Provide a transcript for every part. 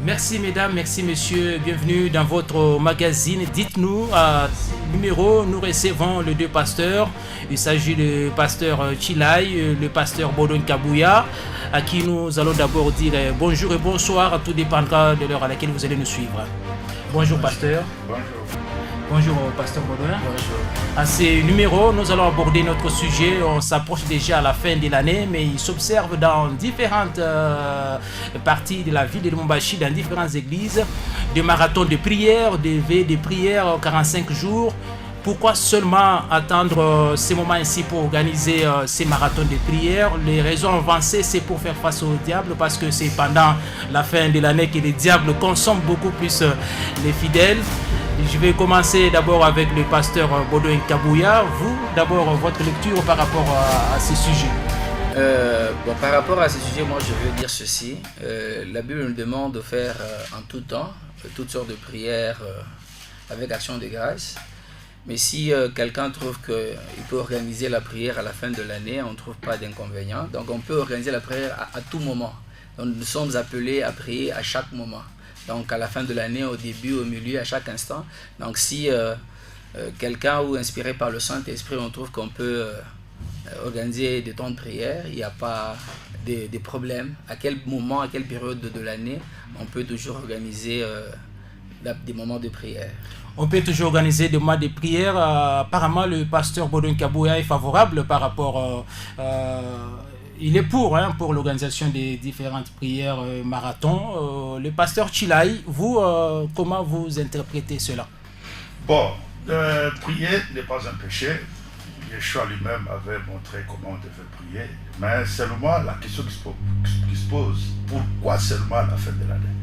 Merci mesdames, merci messieurs, bienvenue dans votre magazine. Dites-nous, à numéro, nous recevons les deux pasteurs. Il s'agit du pasteur Chilai, le pasteur Bodon Kabouya, à qui nous allons d'abord dire bonjour et bonsoir, tout dépendra de l'heure à laquelle vous allez nous suivre. Bonjour pasteur. Bonjour. Bonjour pasteur Bodon. Bonjour. À ces numéros, nous allons aborder notre sujet. On s'approche déjà à la fin de l'année, mais il s'observe dans différentes parties de la ville de Lubumbashi, dans différentes églises, des marathons de prière, des veillées de prière 45 jours. Pourquoi seulement attendre ces moments ici pour organiser ces marathons de prière? Les raisons avancées, c'est pour faire face au diable, parce que c'est pendant la fin de l'année que les diables consomment beaucoup plus les fidèles. Je vais commencer d'abord avec le pasteur Bodon Kabouya. Vous, d'abord, votre lecture par rapport à ces sujets. Par rapport à ce sujet, moi je veux dire ceci. La Bible nous demande de faire en tout temps toutes sortes de prières avec action de grâce. Mais si quelqu'un trouve qu'il peut organiser la prière à la fin de l'année, on ne trouve pas d'inconvénient. Donc on peut organiser la prière à tout moment. Donc nous sommes appelés à prier à chaque moment. Donc à la fin de l'année, au début, au milieu, à chaque instant. Donc si quelqu'un ou inspiré par le Saint-Esprit, on trouve qu'on peut organiser des temps de prière, il n'y a pas de problème. À quel moment, à quelle période de l'année, on peut toujours organiser des moments de prière. On peut toujours organiser des moments de prière. Apparemment, le pasteur Bodon Kabouya est favorable par rapport... il est pour l'organisation des différentes prières marathons. Le pasteur Chilai, vous, comment vous interprétez cela? Bon, prier n'est pas un péché. Yeshua lui-même avait montré comment on devait prier. Mais seulement la question qui se pose, pourquoi seulement à la fin de l'année?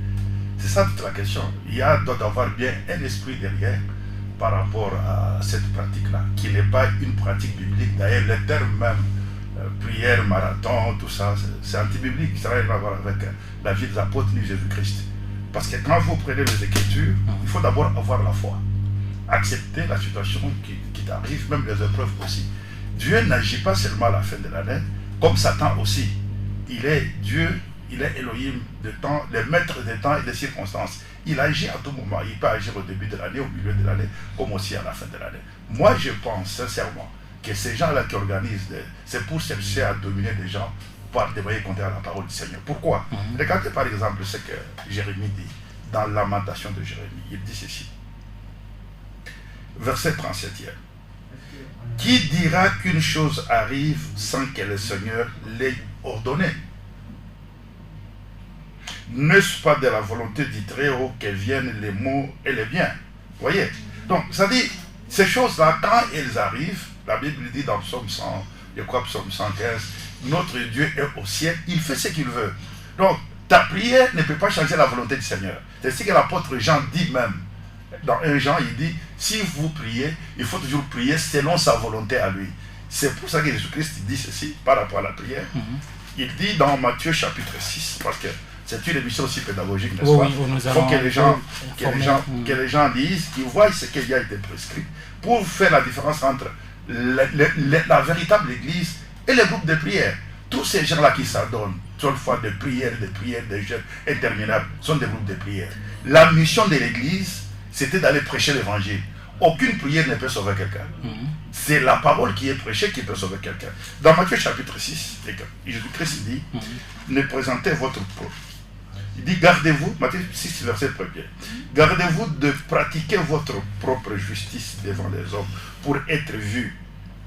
C'est ça toute la question. Il doit y avoir bien un esprit derrière par rapport à cette pratique-là, qui n'est pas une pratique biblique. D'ailleurs, le terme même, prière, marathon, tout ça, c'est anti-biblique. Ça n'a rien à voir avec la vie des apôtres ni Jésus-Christ. Parce que quand vous prenez les Écritures, il faut d'abord avoir la foi. Accepter la situation qui t'arrive, même les épreuves aussi. Dieu n'agit pas seulement à la fin de l'année, comme Satan aussi. Il est Dieu, il est Elohim de temps, le maître des temps et des circonstances. Il agit à tout moment. Il peut agir au début de l'année, au milieu de l'année, comme aussi à la fin de l'année. Moi, je pense sincèrement que ces gens-là qui organisent, c'est pour chercher à dominer les gens par des moyens contraires à la parole du Seigneur. Pourquoi? Regardez par exemple ce que Jérémie dit dans Lamentation de Jérémie. Il dit ceci. Verset 37e. Qui dira qu'une chose arrive sans que le Seigneur l'ait ordonné? N'est-ce pas de la volonté du Très-Haut que viennent les maux et les biens? Voyez? Donc, ça dit, ces choses-là, quand elles arrivent, la Bible dit dans Psaume 100, je crois Psaume 115, notre Dieu est au ciel, il fait ce qu'il veut. Donc, ta prière ne peut pas changer la volonté du Seigneur. C'est ce que l'apôtre Jean dit même. Dans 1 Jean, il dit, si vous priez, il faut toujours prier selon sa volonté à lui. C'est pour ça que Jésus-Christ dit ceci par rapport à la prière. Il dit dans Matthieu chapitre 6, parce que c'est une émission aussi pédagogique, n'est-ce pas? Il faut que les gens lisent, qu'ils voient ce qui a été prescrit, pour faire la différence entre la véritable église et les groupes de prière. Tous ces gens-là qui s'adonnent, fois de prières, des jeûnes interminables, sont des groupes de prière. La mission de l'église, c'était d'aller prêcher l'évangile. Aucune prière ne peut sauver quelqu'un. C'est la parole qui est prêchée qui peut sauver quelqu'un. Dans Matthieu chapitre 6, Jésus-Christ dit, ne présentez votre propre. Il dit, gardez-vous, Matthieu 6, verset 1er, gardez-vous de pratiquer votre propre justice devant les hommes pour être vu.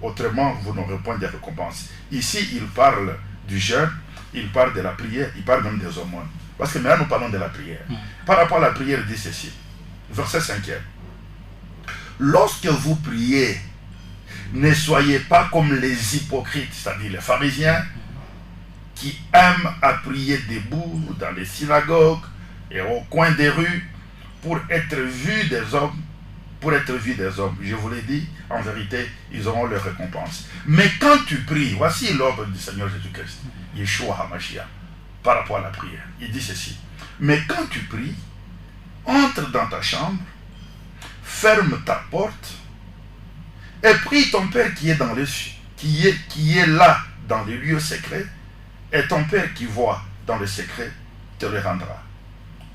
Autrement, vous n'aurez point de récompense. Ici, il parle du jeûne, il parle de la prière, il parle même des aumônes. Parce que maintenant, nous parlons de la prière. Par rapport à la prière, il dit ceci. Verset 5e. Lorsque vous priez, ne soyez pas comme les hypocrites, c'est-à-dire les pharisiens, qui aiment à prier debout dans les synagogues et au coin des rues pour être vus des hommes. Je vous l'ai dit, en vérité, ils auront leur récompense. Mais quand tu pries, voici l'ordre du Seigneur Jésus-Christ, Yeshua HaMashiach, par rapport à la prière. Il dit ceci. Mais quand tu pries, entre dans ta chambre, ferme ta porte et prie ton Père qui est dans les cieux, qui est là dans les lieux secrets, et ton Père qui voit dans le secret te le rendra.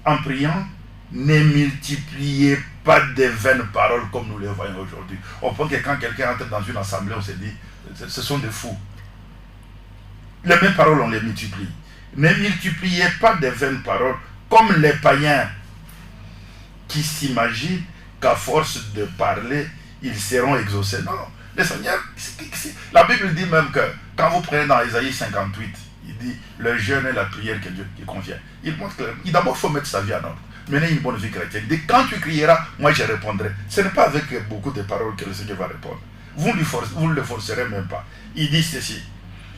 en priant, ne multipliez pas de vaines paroles comme nous les voyons aujourd'hui. On pense que quand quelqu'un entre dans une assemblée, on se dit, ce sont des fous. Les mêmes paroles, on les multiplie. Ne multipliez pas de vaines paroles comme les païens qui s'imaginent qu'à force de parler, ils seront exaucés. Non, le Seigneur, la Bible dit même que quand vous prenez dans Isaïe 58, il dit le jeûne et la prière que Dieu qui convient. Il montre clairement. D'abord, il faut mettre sa vie en ordre. Mener une bonne vie chrétienne. Il dit quand tu crieras, moi je répondrai. Ce n'est pas avec beaucoup de paroles que le Seigneur va répondre. Vous ne le forcerez même pas. Il dit ceci.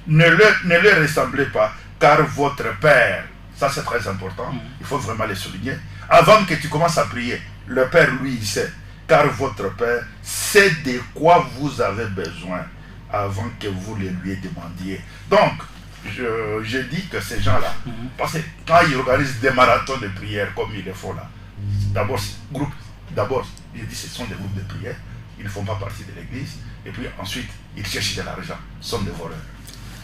Ne le ressemblez pas, car votre Père, ça c'est très important, il faut vraiment le souligner. Avant que tu commences à prier, le Père, lui, il sait. Car votre Père sait de quoi vous avez besoin avant que vous le lui demandiez. Donc, je dis que ces gens-là, parce que quand ils organisent des marathons de prière comme ils le font là, d'abord, je dis ce sont des groupes de prière, ils ne font pas partie de l'église, et puis ensuite, ils cherchent de l'argent, ce sont des voleurs.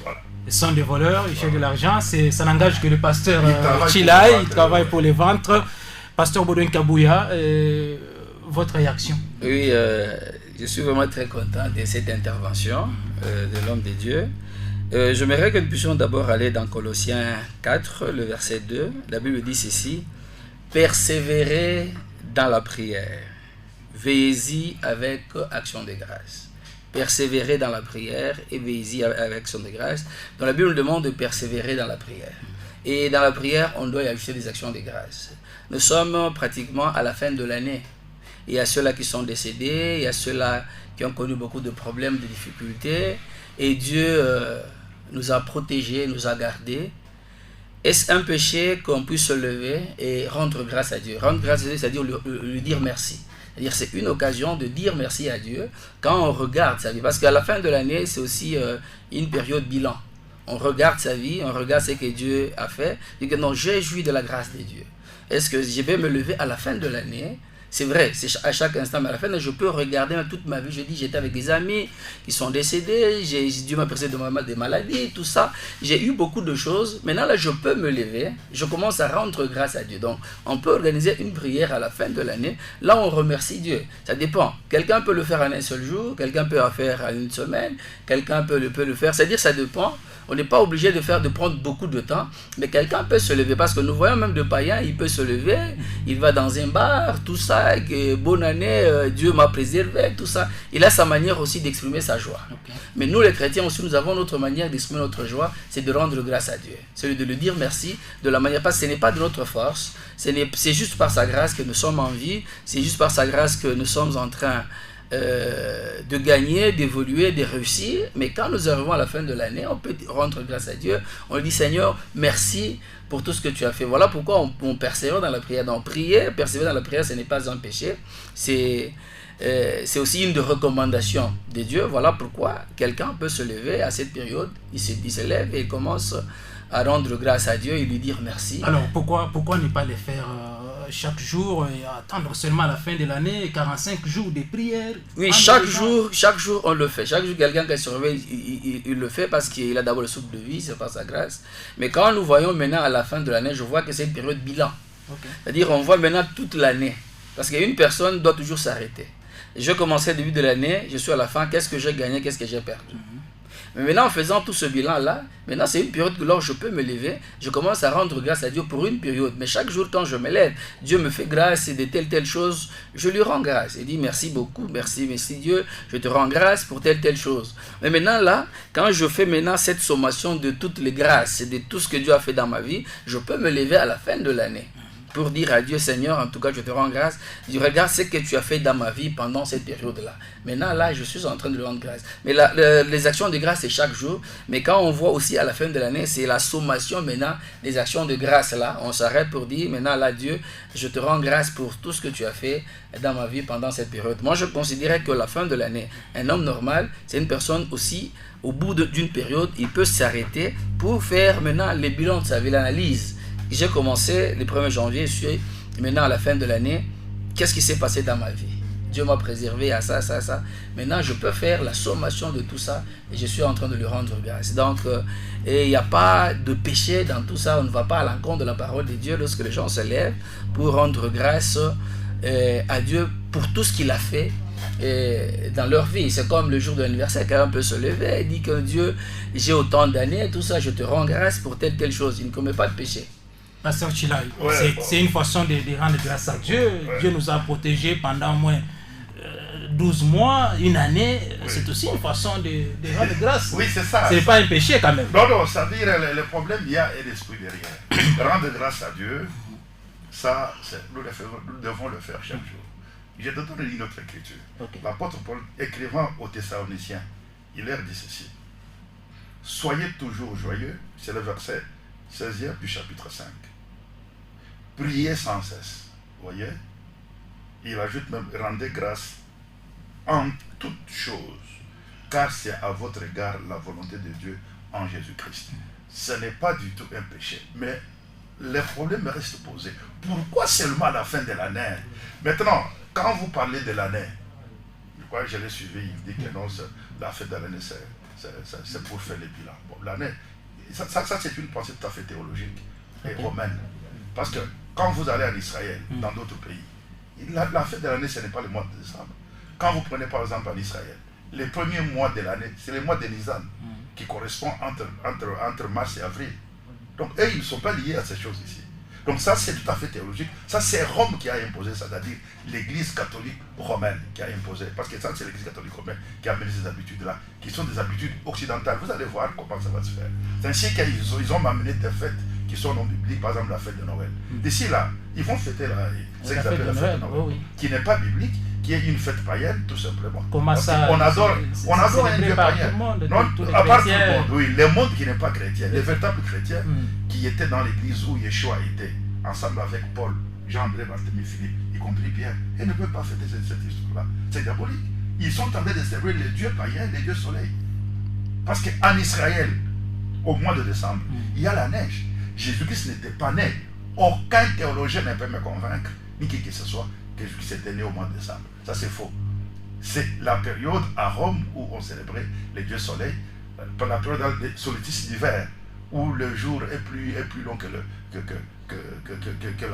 Voilà. Ils sont des voleurs, ils cherchent de l'argent, ça n'engage que le pasteur Chilai, il travaille pour les ventres. Pasteur Baudouin Kabouya, votre réaction? Oui, je suis vraiment très content de cette intervention de l'homme de Dieu. J'aimerais que nous puissions d'abord aller dans Colossiens 4, le verset 2. La Bible dit ceci: persévérez dans la prière, veillez-y avec action de grâce. Persévérez dans la prière et veillez-y avec action de grâce. Donc la Bible nous demande de persévérer dans la prière. Et dans la prière, on doit y ajouter des actions de grâce. Nous sommes pratiquement à la fin de l'année. Il y a ceux-là qui sont décédés, il y a ceux-là qui ont connu beaucoup de problèmes, de difficultés. Et Dieu nous a protégés, nous a gardés. Est-ce un péché qu'on puisse se lever et rendre grâce à Dieu? Rendre grâce à Dieu, c'est-à-dire lui dire merci. C'est-à-dire c'est une occasion de dire merci à Dieu quand on regarde sa vie. Parce qu'à la fin de l'année, c'est aussi une période bilan. On regarde sa vie, on regarde ce que Dieu a fait. Et que non, j'ai joui de la grâce de Dieu. Est-ce que je vais me lever à la fin de l'année? C'est vrai, c'est à chaque instant, mais à la fin, je peux regarder toute ma vie. Je dis, j'étais avec des amis qui sont décédés, Dieu m'a préservé des maladies, tout ça. J'ai eu beaucoup de choses. Maintenant, là, je peux me lever. Je commence à rendre grâce à Dieu. Donc, on peut organiser une prière à la fin de l'année. Là, on remercie Dieu. Ça dépend. Quelqu'un peut le faire en un seul jour, quelqu'un peut le faire en une semaine, quelqu'un peut le faire. C'est-à-dire, ça dépend. On n'est pas obligé de prendre beaucoup de temps, mais quelqu'un peut se lever, parce que nous voyons même de païens, il peut se lever, il va dans un bar, tout ça, que bonne année, Dieu m'a préservé, tout ça. Il a sa manière aussi d'exprimer sa joie. Okay. Mais nous les chrétiens aussi, nous avons notre manière d'exprimer notre joie, c'est de rendre grâce à Dieu. C'est de lui dire merci de la manière, parce que ce n'est pas de notre force, c'est juste par sa grâce que nous sommes en vie, c'est juste par sa grâce que nous sommes en train de gagner, d'évoluer, de réussir. Mais quand nous arrivons à la fin de l'année, on peut rendre grâce à Dieu. On lui dit, Seigneur, merci pour tout ce que tu as fait. Voilà pourquoi on persévère dans la prière. Donc prier, persévérer dans la prière, ce n'est pas un péché. C'est aussi une des recommandations de Dieu. Voilà pourquoi quelqu'un peut se lever à cette période. Il se lève et il commence à rendre grâce à Dieu et lui dire merci. Alors pourquoi ne pas les faire chaque jour et attendre seulement la fin de l'année, 45 jours de prière? Oui, chaque jour on le fait. Chaque jour, quelqu'un qui se réveille, il le fait parce qu'il a d'abord le souffle de vie, c'est par sa grâce. Mais quand nous voyons maintenant à la fin de l'année, je vois que c'est une période bilan. Okay. C'est-à-dire on voit maintenant toute l'année. Parce qu'une personne doit toujours s'arrêter. Je commençais au début de l'année, je suis à la fin, qu'est-ce que j'ai gagné, qu'est-ce que j'ai perdu? Mais maintenant, en faisant tout ce bilan-là, maintenant c'est une période que je peux me lever, je commence à rendre grâce à Dieu pour une période. Mais chaque jour, quand je me lève, Dieu me fait grâce et de telle chose, je lui rends grâce. Il dit merci beaucoup, merci Dieu, je te rends grâce pour telle chose. Mais maintenant là, quand je fais maintenant cette sommation de toutes les grâces et de tout ce que Dieu a fait dans ma vie, je peux me lever à la fin de l'année pour dire à Dieu, Seigneur, en tout cas, je te rends grâce. Je regarde ce que tu as fait dans ma vie pendant cette période-là. Maintenant, là, je suis en train de lui rendre grâce. Mais les actions de grâce, c'est chaque jour. Mais quand on voit aussi à la fin de l'année, c'est la sommation maintenant des actions de grâce. Là, on s'arrête pour dire, maintenant, là, Dieu, je te rends grâce pour tout ce que tu as fait dans ma vie pendant cette période. Moi, je considérais que la fin de l'année, un homme normal, c'est une personne aussi, au bout d'une période, il peut s'arrêter pour faire maintenant les bilans de sa vie, l'analyse. J'ai commencé le 1er janvier, je suis maintenant à la fin de l'année. Qu'est-ce qui s'est passé dans ma vie? Dieu m'a préservé à ça, ça, ça. Maintenant, je peux faire la sommation de tout ça et je suis en train de lui rendre grâce. Donc, et il n'y a pas de péché dans tout ça. On ne va pas à l'encontre de la parole de Dieu lorsque les gens se lèvent pour rendre grâce à Dieu pour tout ce qu'il a fait dans leur vie. C'est comme le jour de l'anniversaire, quelqu'un peut se lever et dit que Dieu, j'ai autant d'années, tout ça, je te rends grâce pour telle chose. Il ne commet pas de péché. Pasteur Chila, c'est une façon de rendre grâce à Dieu. Dieu nous a protégés pendant au moins 12 mois, une année. C'est aussi une façon de rendre grâce. Oui, c'est ça. Ce n'est pas un péché quand même. Non, ça veut dire le problème, il y a l'esprit derrière. Rendre grâce à Dieu, ça, nous devons le faire chaque jour. Je te donne une autre écriture. Okay. L'apôtre Paul, écrivant aux Thessaloniciens, il leur dit ceci. Soyez toujours joyeux, c'est le verset 16e du chapitre 5. Priez sans cesse. Vous voyez? Il ajoute même, rendez grâce en toutes choses, car c'est à votre égard la volonté de Dieu en Jésus-Christ. Ce n'est pas du tout un péché, mais les problèmes restent posés. Pourquoi seulement à la fin de l'année? Maintenant, quand vous parlez de l'année, je crois que je l'ai suivi, il dit que non, la fête de l'année, c'est pour faire les bilans. Bon, l'année, ça c'est une pensée tout à fait théologique et romaine. Parce que quand vous allez en Israël, dans d'autres pays, la fête de l'année, ce n'est pas le mois de décembre. Quand vous prenez par exemple en Israël, les premiers mois de l'année, c'est le mois de Nisan, qui correspond entre mars et avril. Donc eux, ils ne sont pas liés à ces choses ici. Donc ça, c'est tout à fait théologique. Ça, c'est Rome qui a imposé ça, c'est-à-dire l'Église catholique romaine qui a imposé. Parce que ça, c'est l'Église catholique romaine qui a amené ces habitudes-là, qui sont des habitudes occidentales. Vous allez voir comment ça va se faire. C'est ainsi qu'ils ont amené des fêtes qui sont non bibliques, par exemple la fête de Noël. D'ici là, ils vont fêter ce qu'ils appellent la fête de Noël, qui n'est pas biblique, qui est une fête païenne, tout simplement. Comment ça? On adore un Dieu païen. Non, à part tout le monde, oui, le monde qui n'est pas chrétien, les véritables chrétiens qui étaient dans l'église où Yeshua était, ensemble avec Paul, Jean-André, Barthélemy, Philippe, y compris Pierre, ils ne peuvent pas fêter cette histoire-là. C'est diabolique. Ils sont en train de célébrer les dieux païens, les dieux soleil. Parce qu'en Israël, au mois de décembre, il y a la neige. Jésus-Christ n'était pas né. Aucun théologien ne peut me convaincre, ni qui que ce soit, que Jésus était né au mois de décembre. Ça, c'est faux. C'est la période à Rome où on célébrait les dieux soleil, pendant la période des solstices d'hiver, où le jour est plus long que la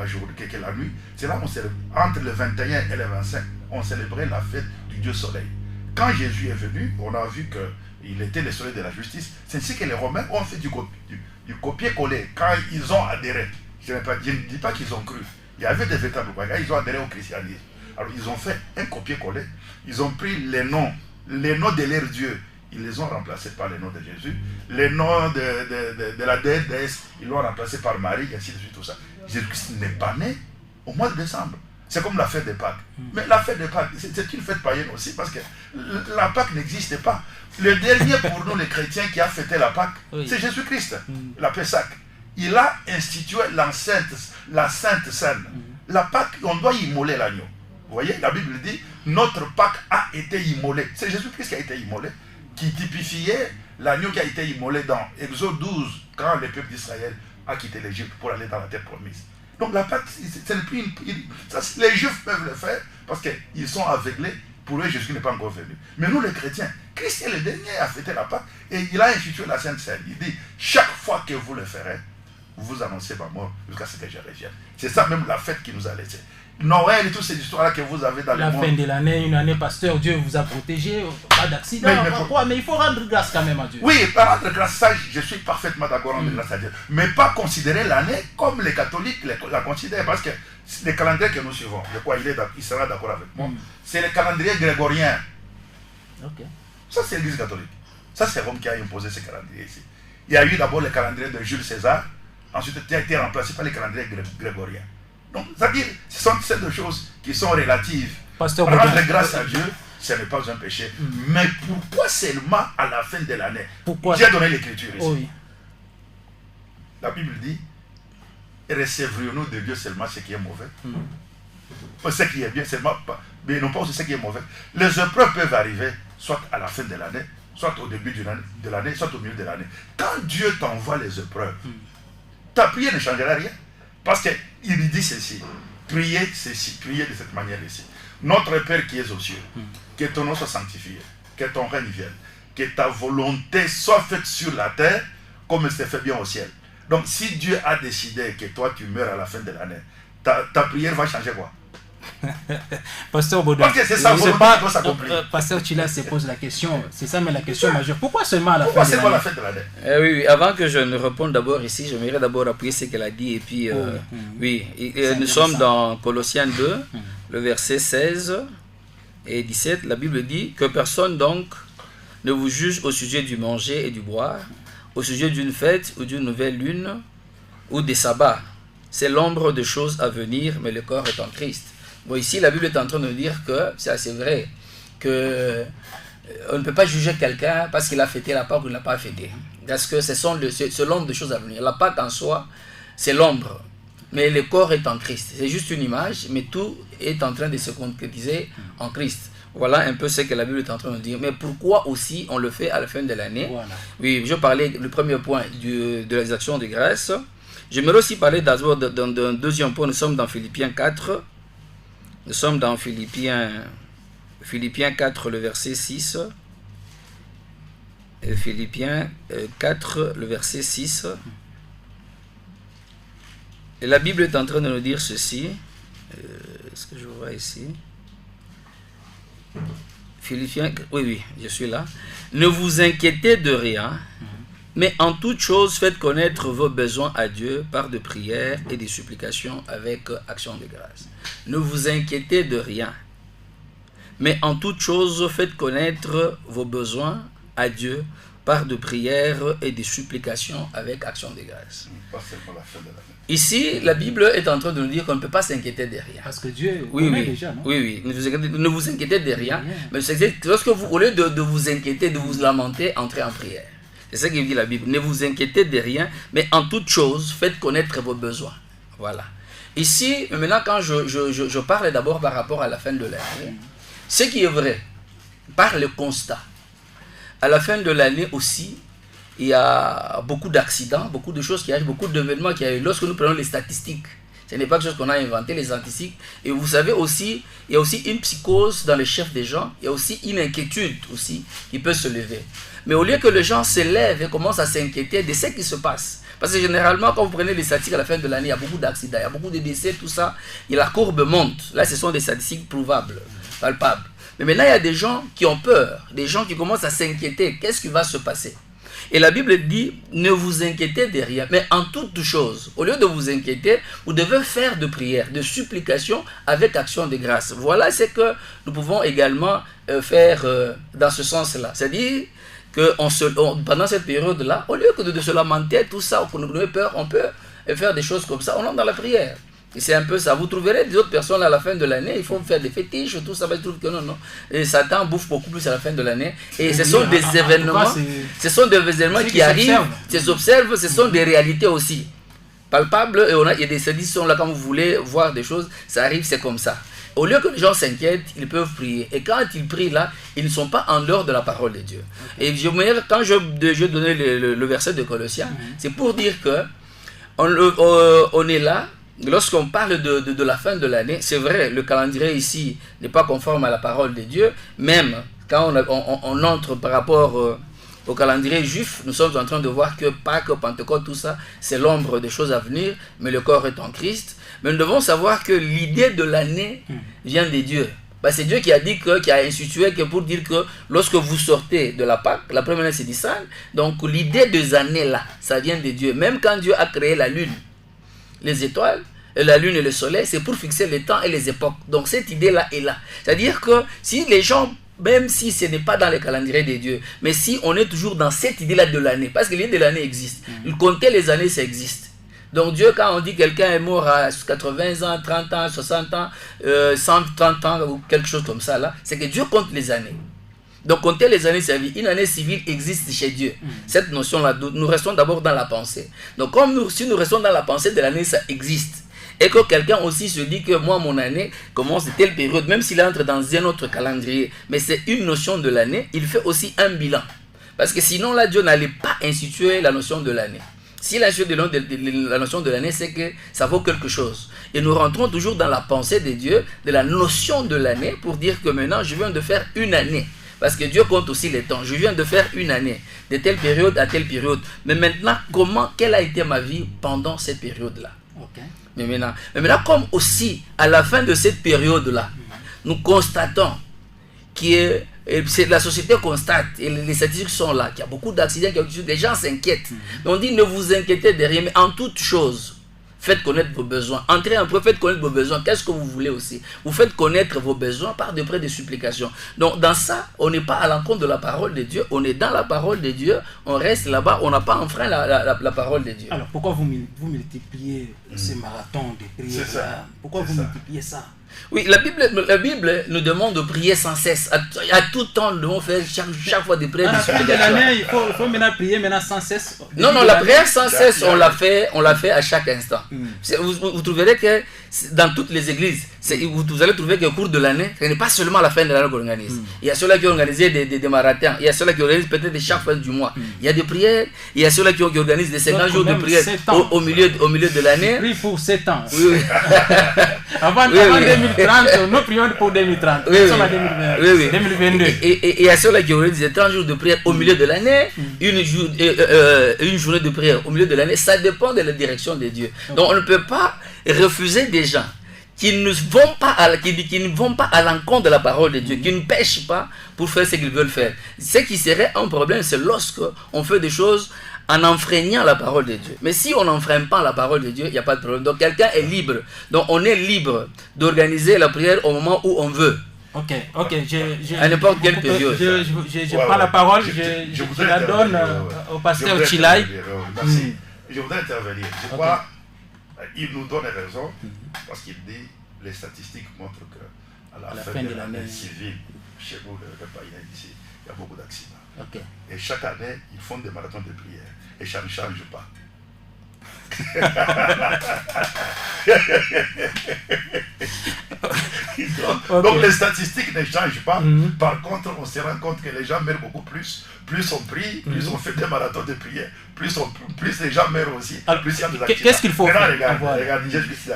journée, que la nuit. C'est là qu'on célèbre. Entre le 21 et le 25, on célébrait la fête du dieu soleil. Quand Jésus est venu, on a vu qu'il était le soleil de la justice. C'est ainsi que les Romains ont fait du copier-coller. Quand ils ont adhéré, je ne dis pas qu'ils ont cru, il y avait des véritables croyants, ils ont adhéré au christianisme. Alors ils ont fait un copier-coller, ils ont pris les noms de leur Dieu, ils les ont remplacés par les noms de Jésus, les noms de la déesse, ils l'ont remplacé par Marie, et ainsi de suite, tout ça. Jésus-Christ n'est pas né au mois de décembre. C'est comme la fête de Pâques. Mais la fête de Pâques, c'est une fête païenne aussi, parce que la Pâques n'existait pas. Le dernier pour nous, les chrétiens, qui a fêté la Pâques, c'est Jésus-Christ, la Pessah. Il a institué la Sainte Seine. La Pâque, on doit immoler l'agneau. Vous voyez, la Bible dit, notre Pâque a été immolée. C'est Jésus-Christ qui a été immolé, qui typifiait l'agneau qui a été immolé dans Exode 12, quand le peuple d'Israël a quitté l'Égypte pour aller dans la terre promise. Donc la Pâque, les Juifs peuvent le faire parce qu'ils sont aveuglés. Pour eux, Jésus n'est pas encore venu. Mais nous, les chrétiens, Christ est le dernier à fêter la Pâque et il a institué la Sainte Seine. Il dit, chaque fois que vous le ferez, vous annoncez ma mort jusqu'à ce que je revienne. C'est ça même la fête qui nous a laissé. Noël et toutes ces histoires-là que vous avez dans le monde. La fin de l'année, une année, pasteur, Dieu vous a protégé, pas d'accident, mais il faut rendre grâce quand même à Dieu. Oui, rendre grâce, ça, je suis parfaitement d'accord, rendre grâce à Dieu. Mais pas considérer l'année comme les catholiques la considèrent, parce que les calendriers que nous suivons, de quoi il sera d'accord avec moi, c'est le calendrier grégorien. Okay. Ça, c'est l'Église catholique. Ça, c'est Rome qui a imposé ce calendrier ici. Il y a eu d'abord le calendrier de Jules César, ensuite il a été remplacé par les calendriers grégoriens. Donc, c'est-à-dire, ce sont ces deux choses qui sont relatives. Rendre grâce à Dieu, ce n'est pas un péché. Mais pourquoi seulement à la fin de l'année? J'ai donné l'écriture ici. Oui. La Bible dit, recevrions-nous de Dieu seulement ce qui est mauvais? Ce qui est bien, seulement pas, mais non pas aussi ce qui est mauvais. Les épreuves peuvent arriver, soit à la fin de l'année, soit au début de l'année, soit au milieu de l'année. Quand Dieu t'envoie les épreuves, ta prière ne changera rien. Parce qu'il dit ceci, priez ceci, priez de cette manière ici. Notre Père qui es aux cieux, que ton nom soit sanctifié, que ton règne vienne, que ta volonté soit faite sur la terre comme elle s'est fait bien au ciel. Donc si Dieu a décidé que toi tu meurs à la fin de l'année, ta prière va changer quoi? Pasteur Baudouin, parce que c'est ça, Pasteur Chila se pose la question, c'est ça, mais la question majeure, pourquoi seulement à la fin de l'année? Oui, avant que je ne réponde d'abord ici, j'aimerais d'abord appuyer ce qu'elle a dit, et puis, nous sommes dans Colossiens 2, le verset 16 et 17, la Bible dit que personne donc ne vous juge au sujet du manger et du boire, au sujet d'une fête ou d'une nouvelle lune, ou des sabbats. C'est l'ombre de choses à venir, mais le corps est en Christ. Bon, ici, la Bible est en train de dire que, c'est assez vrai, que on ne peut pas juger quelqu'un parce qu'il a fêté la Pâque ou il ne l'a pas fêté. Parce que c'est l'ombre de choses à venir. La Pâque en soi, c'est l'ombre, mais le corps est en Christ. C'est juste une image, mais tout est en train de se concrétiser en Christ. Voilà un peu ce que la Bible est en train de dire. Mais pourquoi aussi on le fait à la fin de l'année? Voilà. Oui, je parlais, le premier point de les actions de grâce. J'aimerais aussi parler d'abord d'un deuxième point. Nous sommes dans Philippiens 4. Nous sommes dans Philippiens 4, le verset 6. Et Philippiens 4, le verset 6. Et la Bible est en train de nous dire ceci. Est-ce que je vois ici? Philippiens, oui, je suis là. Ne vous inquiétez de rien, mais en toute chose, faites connaître vos besoins à Dieu par de prières et des supplications avec action de grâce. Ne vous inquiétez de rien, mais en toute chose, faites connaître vos besoins à Dieu par de prières et des supplications avec action de grâce. Ici, la Bible est en train de nous dire qu'on ne peut pas s'inquiéter de rien. Parce que Dieu connaît déjà, non? Oui. Ne vous inquiétez de rien, mais lorsque vous, au lieu de vous inquiéter, de vous lamenter, entrez en prière. C'est ça qu'il dit la Bible. Ne vous inquiétez de rien, mais en toute chose, faites connaître vos besoins. Voilà. Ici, maintenant, quand je parle d'abord par rapport à la fin de l'année, ce qui est vrai, par le constat, à la fin de l'année aussi, il y a beaucoup d'accidents, beaucoup de choses qui arrivent, beaucoup d'événements qui arrivent. Lorsque nous prenons les statistiques, ce n'est pas quelque chose qu'on a inventé, les statistiques. Et vous savez aussi, il y a aussi une psychose dans les chefs des gens, il y a aussi une inquiétude aussi qui peut se lever. Mais au lieu que les gens se lèvent et commencent à s'inquiéter de ce qui se passe, parce que généralement, quand vous prenez les statistiques à la fin de l'année, il y a beaucoup d'accidents, il y a beaucoup de décès, tout ça, et la courbe monte. Là, ce sont des statistiques prouvables, palpables. Mais maintenant, il y a des gens qui ont peur, des gens qui commencent à s'inquiéter. Qu'est-ce qui va se passer? Et la Bible dit, ne vous inquiétez de rien, mais en toute chose, au lieu de vous inquiéter, vous devez faire de prières, de supplications avec action de grâce. Voilà ce que nous pouvons également faire dans ce sens-là. C'est-à-dire que pendant cette période-là, au lieu que de se lamenter, tout ça, qu'on ait peur, on peut faire des choses comme ça. On entre dans la prière. Et c'est un peu ça. Vous trouverez des autres personnes à la fin de l'année, ils font faire des fétiches, tout ça, ils trouvent que non. Et Satan bouffe beaucoup plus à la fin de l'année. Et ce sont des événements, qui arrivent, s'observent, ce sont des réalités aussi palpables. Et il y a des séditions là, quand vous voulez voir des choses, ça arrive, c'est comme ça. Au lieu que les gens s'inquiètent, ils peuvent prier. Et quand ils prient là, ils ne sont pas en dehors de la parole de Dieu. Et quand je donnais le verset de Colossiens, c'est pour dire que on est là. Lorsqu'on parle de la fin de l'année, c'est vrai, le calendrier ici n'est pas conforme à la parole de Dieu. Même quand on entre par rapport au calendrier juif, nous sommes en train de voir que Pâques, Pentecôte, tout ça, c'est l'ombre des choses à venir, mais le corps est en Christ. Mais nous devons savoir que l'idée de l'année vient de Dieu. C'est Dieu qui a dit qui a institué que pour dire que lorsque vous sortez de la Pâque, la première année c'est Nissan, donc l'idée des années là, ça vient de Dieu. Même quand Dieu a créé la lune, les étoiles, la lune et le soleil, c'est pour fixer les temps et les époques. Donc cette idée-là est là. C'est-à-dire que si les gens, même si ce n'est pas dans le calendrier de Dieu, mais si on est toujours dans cette idée-là de l'année, parce que l'idée de l'année existe. Compter les années, ça existe. Donc Dieu, quand on dit quelqu'un est mort à 80 ans, 30 ans, 60 ans, 130 ans, ou quelque chose comme ça, là, c'est que Dieu compte les années. Donc compter les années servies, une année civile existe chez Dieu. Cette notion-là, nous restons d'abord dans la pensée. Donc si nous restons dans la pensée de l'année, ça existe. Et que quelqu'un aussi se dit que moi, mon année commence de telle période, même s'il entre dans un autre calendrier, mais c'est une notion de l'année, il fait aussi un bilan. Parce que sinon, là, Dieu n'allait pas instituer la notion de l'année. Si la notion de l'année, c'est que ça vaut quelque chose. Et nous rentrons toujours dans la pensée de Dieu, de la notion de l'année, pour dire que maintenant, je viens de faire une année. Parce que Dieu compte aussi les temps. Je viens de faire une année, de telle période à telle période. Mais maintenant, quelle a été ma vie pendant cette période-là? Ok. Mais maintenant, comme aussi, à la fin de cette période-là, nous constatons que la société constate, et les statistiques sont là, qu'il y a beaucoup d'accidents, des gens s'inquiètent. Mais on dit, ne vous inquiétez de rien, mais en toute chose, faites connaître vos besoins. Entrez en prière, faites connaître vos besoins. Qu'est-ce que vous voulez aussi? Vous faites connaître vos besoins par de près des supplications. Donc, dans ça, on n'est pas à l'encontre de la parole de Dieu. On est dans la parole de Dieu. On reste là-bas. On n'a pas enfreint la parole de Dieu. Alors, pourquoi vous multipliez ces marathons de prières là? Pourquoi vous multipliez ça? Oui, la Bible nous demande de prier sans cesse. À tout temps, nous devons faire chaque fois des prières. Il faut maintenant prier sans cesse. Non, la prière sans cesse, on l'a fait à chaque instant. Vous trouverez que dans toutes les églises, vous allez trouver qu'au cours de l'année, ce n'est pas seulement à la fin de l'année qu'on organise. Il y a ceux-là qui ont organisé des marathons, il y a ceux-là qui organisent peut-être chaque fin du mois. Il y a des prières, il y a ceux-là qui organisent des 50 jours de prière au milieu de l'année. Prie pour 7 ans. Oui. Avant 2030, nous prions pour 2030. Nous sommes à 2022. Et il y a ceux-là qui organisent des 30 jours de prière au milieu de l'année, une journée de prière au milieu de l'année. Ça dépend de la direction de Dieu. Donc on ne peut pas refuser des gens qui ne vont pas à l'encontre de la parole de Dieu, qui ne pêchent pas pour faire ce qu'ils veulent faire. Ce qui serait un problème, c'est lorsque on fait des choses en enfreignant la parole de Dieu. Mais si on n'enfreint pas la parole de Dieu, il n'y a pas de problème. Donc quelqu'un est libre. Donc on est libre d'organiser la prière au moment où on veut. Ok. À n'importe quelle période. Je prends la parole, je la donne au pasteur Chilai. Merci. Je voudrais intervenir. Je crois il nous donne raison parce qu'il dit les statistiques montrent qu'à la fin de l'année civile, chez nous, le pays ici, il y a beaucoup d'accidents. Okay. Et chaque année, ils font des marathons de prière. Et ça ne change pas. Donc les statistiques ne changent pas. Par contre, on se rend compte que les gens meurent beaucoup plus. Plus on prie, plus on fait des marathons de prière, plus les gens meurent aussi. Alors, plus il y a des accidents. Qu'est-ce qu'il faut faire? Regarde,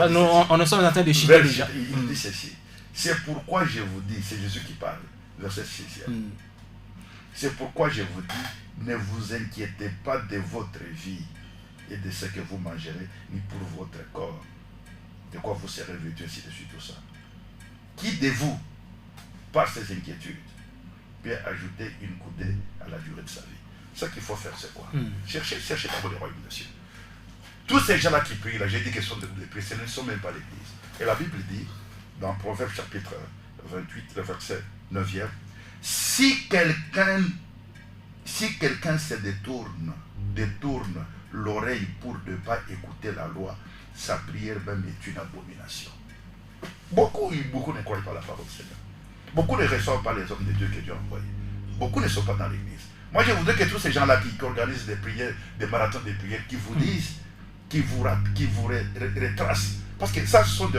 nous sommes en train de chiter déjà. Il dit ceci. C'est pourquoi je vous dis, c'est Jésus qui parle, verset 6. C'est pourquoi je vous dis, ne vous inquiétez pas de votre vie et de ce que vous mangerez, ni pour votre corps, de quoi vous serez vêtus, ainsi de suite, tout ça. Qui de vous, par ces inquiétudes, peut ajouter une coudée à la durée de sa vie? Ce qu'il faut faire, c'est quoi? Cherchez d'abord le royaume des cieux. Tous ces gens-là qui prient, là, j'ai dit qu'ils sont des prient, ce ne sont même pas l'église. Et la Bible dit, dans Proverbe chapitre 28, le verset 9e, si quelqu'un se détourne l'oreille pour ne pas écouter la loi, sa prière même est une abomination. Beaucoup ne croient pas la parole du Seigneur. Beaucoup ne reçoivent pas les hommes de Dieu que Dieu a envoyés. Beaucoup ne sont pas dans l'église. Moi, je voudrais que tous ces gens-là qui organisent des prières, des marathons de prières, qui vous disent, qui vous retracent. Parce que ça, ce sont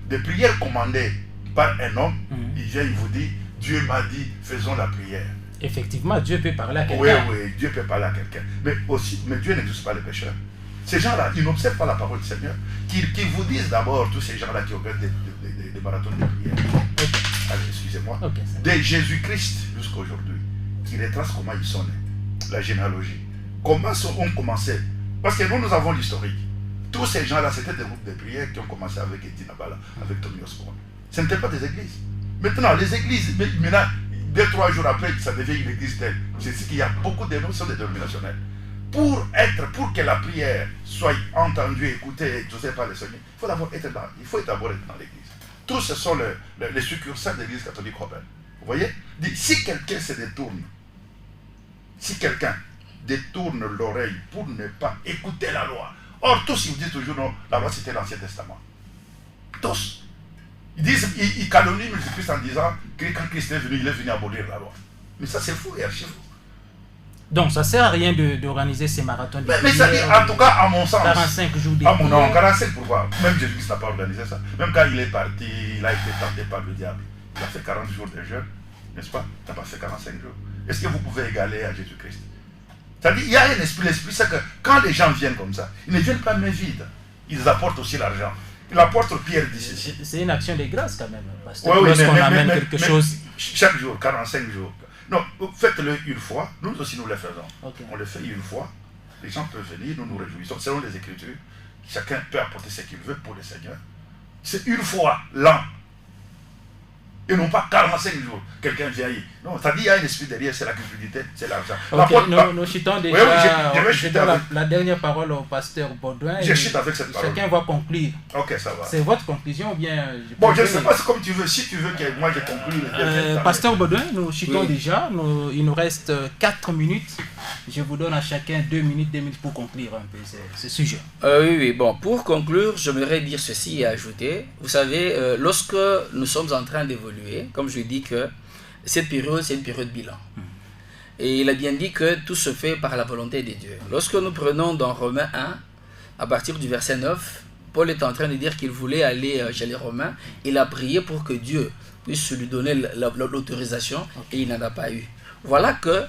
des prières commandées par un homme. Il vient, il vous dit, Dieu m'a dit, faisons la prière. Effectivement, Dieu peut parler à quelqu'un. Oui, Dieu peut parler à quelqu'un. Mais Dieu n'exauce pas les pécheurs. Ces gens-là, ils n'observent pas la parole du Seigneur. Qui vous disent d'abord, tous ces gens-là qui organisent des marathons de prière. Allez, excusez-moi. De Jésus-Christ jusqu'à aujourd'hui, qui retrace comment ils sont nés. La généalogie. Comment ont commencé? Parce que nous avons l'historique. Tous ces gens-là, c'était des groupes de prière qui ont commencé avec Etina Bala, avec Tommy Osborne. Ce n'était pas des églises. Maintenant, les églises, maintenant, 2-3 jours après, ça devient une église telle. C'est ce qu'il y a beaucoup de noms, sont des dénominationnels. Pour que la prière soit entendue, écoutée, je ne sais pas les Seigneur, il faut d'abord être dans l'église. Tous ce sont les succursales de l'église catholique romaine. Vous voyez? Si quelqu'un se détourne, si quelqu'un détourne l'oreille pour ne pas écouter la loi. Or, tous, ils vous disent toujours, non, la loi c'était l'Ancien Testament. Tous. Ils calomnient Jésus-Christ en disant que quand Christ est venu, il est venu abolir la loi. Mais ça, c'est fou et archi-fou. Donc, ça ne sert à rien d'organiser ces marathons. Mais ça dit, en tout cas, à mon sens. 45 jours de prière. Non, 45 pourquoi? Même Jésus-Christ n'a pas organisé ça. Même quand il est parti, il a été tenté par le diable. Il a fait 40 jours de jeûne, n'est-ce pas? Il n'a pas fait 45 jours. Est-ce que vous pouvez égaler à Jésus-Christ? C'est-à-dire, il y a un esprit, l'esprit, c'est que quand les gens viennent comme ça, ils ne viennent pas main vide. Ils apportent aussi l'argent. L'apôtre Pierre dit ceci. C'est une action de grâce quand même. Parce que Oui, lorsqu'on amène quelque chose. Chaque jour, 45 jours. Non, faites-le une fois. Nous aussi, nous le faisons. Okay. On le fait une fois. Les gens peuvent venir, nous nous réjouissons. Selon les Écritures, chacun peut apporter ce qu'il veut pour le Seigneur. C'est une fois l'an. Et non pas 45 jours. Quelqu'un vient y. Non, ça dit il y a un esprit derrière, c'est la cupidité, c'est l'argent. Okay, nous chutons déjà. Je vais la dernière parole au pasteur Baudouin. Je chute avec cette parole. Chacun va conclure. Ok, ça va. C'est votre conclusion ou bien. Bon, je ne sais pas, c'est comme tu veux. Si tu veux que moi je conclue. Pasteur Baudouin, nous chutons déjà. Il nous reste 4 minutes. Je vous donne à chacun 2 minutes pour conclure un peu ce sujet. Oui. Bon, pour conclure, j'aimerais dire ceci et ajouter. Vous savez, lorsque nous sommes en train d'évoluer, comme je dis que cette période, c'est une période bilan. Et il a bien dit que tout se fait par la volonté de Dieu. Lorsque nous prenons dans Romains 1, à partir du verset 9, Paul est en train de dire qu'il voulait aller chez les Romains. Il a prié pour que Dieu puisse lui donner l'autorisation et il n'en a pas eu. Voilà que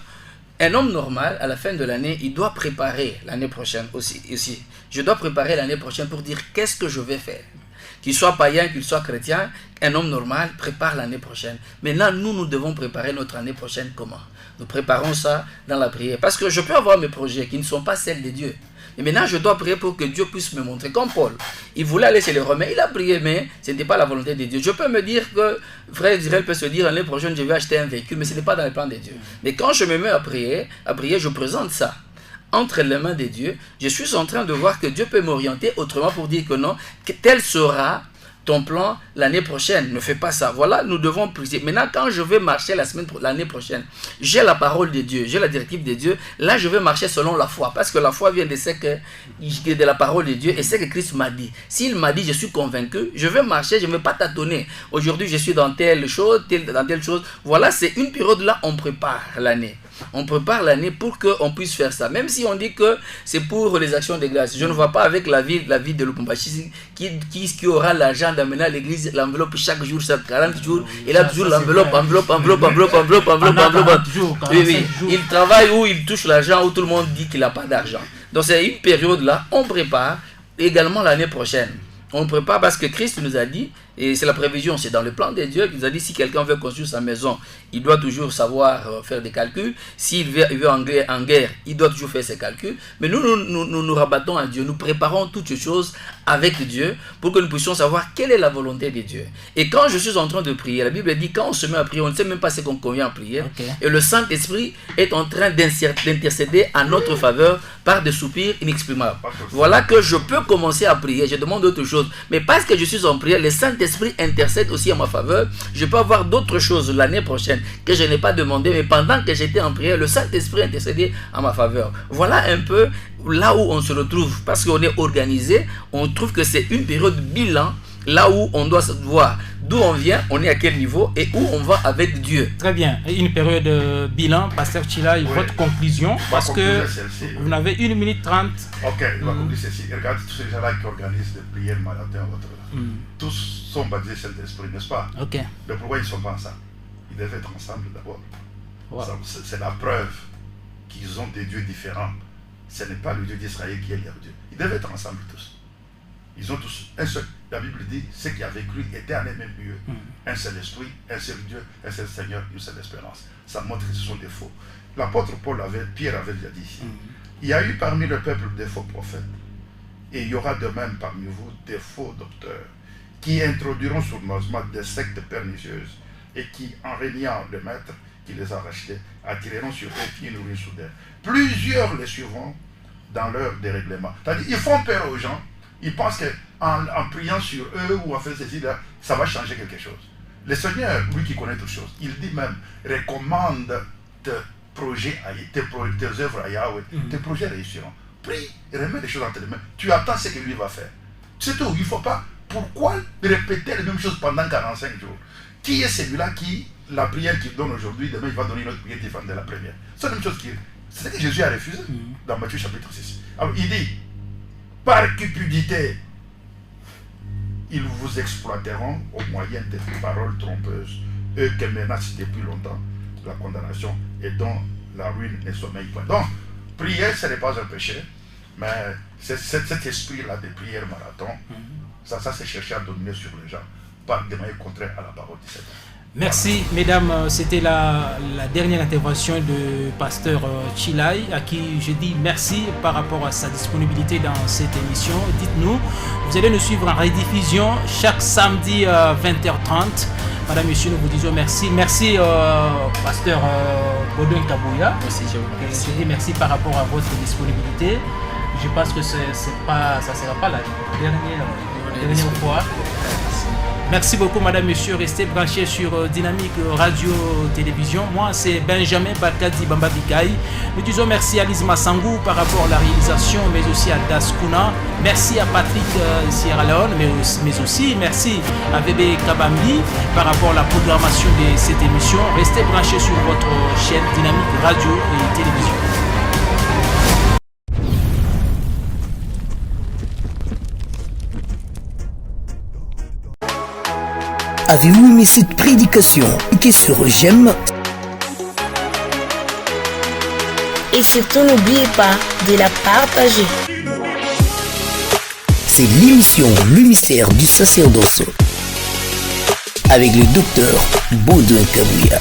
un homme normal, à la fin de l'année, il doit préparer l'année prochaine aussi. Je dois préparer l'année prochaine pour dire qu'est-ce que je vais faire. Qu'il soit païen, qu'il soit chrétien, un homme normal prépare l'année prochaine. Maintenant, nous devons préparer notre année prochaine comment? Nous préparons ça dans la prière. Parce que je peux avoir mes projets qui ne sont pas celles de Dieu. Et maintenant, je dois prier pour que Dieu puisse me montrer. Comme Paul, il voulait aller chez les Romains, il a prié, mais ce n'était pas la volonté de Dieu. Je peux me dire que, frère Israël peut se dire, l'année prochaine, je vais acheter un véhicule, mais ce n'est pas dans le plan de Dieu. Mais quand je me mets à prier, je présente ça entre les mains de Dieu. Je suis en train de voir que Dieu peut m'orienter autrement pour dire que non, que tel sera ton plan l'année prochaine. Ne fais pas ça. Voilà, nous devons prier. Maintenant, quand je vais marcher l'année prochaine, j'ai la parole de Dieu, j'ai la directive de Dieu. Là, je vais marcher selon la foi. Parce que la foi vient de la parole de Dieu et c'est que Christ m'a dit. S'il m'a dit, je suis convaincu, je vais marcher, je ne vais pas tâtonner. Aujourd'hui, je suis dans telle chose, dans telle chose. Voilà, c'est une période là, on prépare l'année. On prépare l'année pour qu'on puisse faire ça. Même si on dit que c'est pour les actions de grâce. Je ne vois pas avec la vie de Lubumbashi qui aura l'argent d'amener à l'église l'enveloppe chaque jour, chaque 40 jours. Et là, toujours l'enveloppe. Oui. Il travaille où il touche l'argent, où tout le monde dit qu'il n'a pas d'argent. Donc c'est une période là, on prépare également l'année prochaine. On prépare parce que Christ nous a dit, et c'est la prévision, c'est dans le plan de Dieu, qu'il nous a dit si quelqu'un veut construire sa maison, il doit toujours savoir faire des calculs. S'il veut en guerre, il doit toujours faire ses calculs. Mais nous rabattons à Dieu, nous préparons toutes ces choses avec Dieu pour que nous puissions savoir quelle est la volonté de Dieu. Et quand je suis en train de prier, la Bible dit quand on se met à prier, on ne sait même pas ce qu'on convient à prier. Okay. Et le Saint-Esprit est en train d'intercéder à notre faveur par des soupirs inexprimables. Voilà que je peux commencer à prier, je demande autre chose. Mais parce que je suis en prière, le Saint-Esprit intercède aussi en ma faveur. Je peux avoir d'autres choses l'année prochaine que je n'ai pas demandé, mais pendant que j'étais en prière, le Saint-Esprit intercédait en ma faveur. Voilà un peu là où on se retrouve, parce qu'on est organisé, on trouve que c'est une période bilan, là où on doit voir d'où on vient, on est à quel niveau et où on va avec Dieu. Très bien. Une période bilan, Pasteur Chila, votre conclusion, parce que vous avez 1 minute 30. Ok, je vais conclure ceci. Regardez tous ces gens-là qui organisent des prières matin ou autre. Tous sont baptisés Saint-Esprit, n'est-ce pas? Ok. Mais pourquoi ils ne sont pas ensemble? Ils devaient être ensemble d'abord. Wow. C'est la preuve qu'ils ont des dieux différents. Ce n'est pas le Dieu d'Israël qui est leur Dieu. Ils devaient être ensemble tous. Ils ont tous un seul. La Bible dit, ceux qui avaient cru étaient en un même lieu. Un seul esprit, un seul Dieu, un seul Seigneur, une seule espérance. Ça montre que ce sont des faux. L'apôtre Pierre avait déjà dit ici. Il y a eu parmi le peuple des faux prophètes. Et il y aura de même parmi vous des faux docteurs qui introduiront sournoisement des sectes pernicieuses et qui, en régnant le maître qui les a rachetés, attireront sur eux qui nourrissent soudain. Plusieurs les suivront dans leur dérèglement. C'est-à-dire, ils font peur aux gens. Ils pensent qu'en priant sur eux ou en faisant ceci, là, ça va changer quelque chose. Le Seigneur, lui qui connaît toutes choses, il dit même, recommande tes projets, tes œuvres à Yahweh, tes projets réussiront. Prie et remets les choses entre les mains. Tu attends ce que lui va faire. C'est tout, il ne faut pas. Pourquoi répéter les mêmes choses pendant 45 jours? Qui est celui-là qui, la prière qu'il donne aujourd'hui, demain il va donner une autre prière différente de la première? C'est la même chose c'est ce que Jésus a refusé dans Matthieu chapitre 6. Alors il dit, par cupidité, ils vous exploiteront au moyen de paroles trompeuses, eux qui menacent depuis longtemps la condamnation et dont la ruine ne sommeille pas. Donc, prier, ce n'est pas un péché, mais cet esprit-là de prière marathon, ça c'est chercher à dominer sur les gens, par des moyens contraires à la parole du Seigneur. Merci, mesdames. C'était la dernière intervention de pasteur Chilai, à qui je dis merci par rapport à sa disponibilité dans cette émission. Dites-nous, vous allez nous suivre en rediffusion chaque samedi 20h30. Madame, Monsieur, nous vous disons merci. Merci, pasteur Baudouin Kabouya. Merci, je vous remercie. Je dis merci par rapport à votre disponibilité. Je pense que ça ne sera pas la dernière fois. Merci beaucoup, madame, monsieur. Restez branchés sur Dynamique Radio-Télévision. Moi, c'est Benjamin Bakadi Bambabikaï. Nous disons merci à Lise Massangou par rapport à la réalisation, mais aussi à Das Kuna. Merci à Patrick Sierra Leone, mais aussi merci à Bébé Kabambi par rapport à la programmation de cette émission. Restez branchés sur votre chaîne Dynamique Radio et Télévision. Avez-vous aimé cette prédication? Cliquez sur j'aime. Et surtout, n'oubliez pas de la partager. C'est l'émission Le Mystère du Sacerdoce avec le docteur Baudouin Kabouya.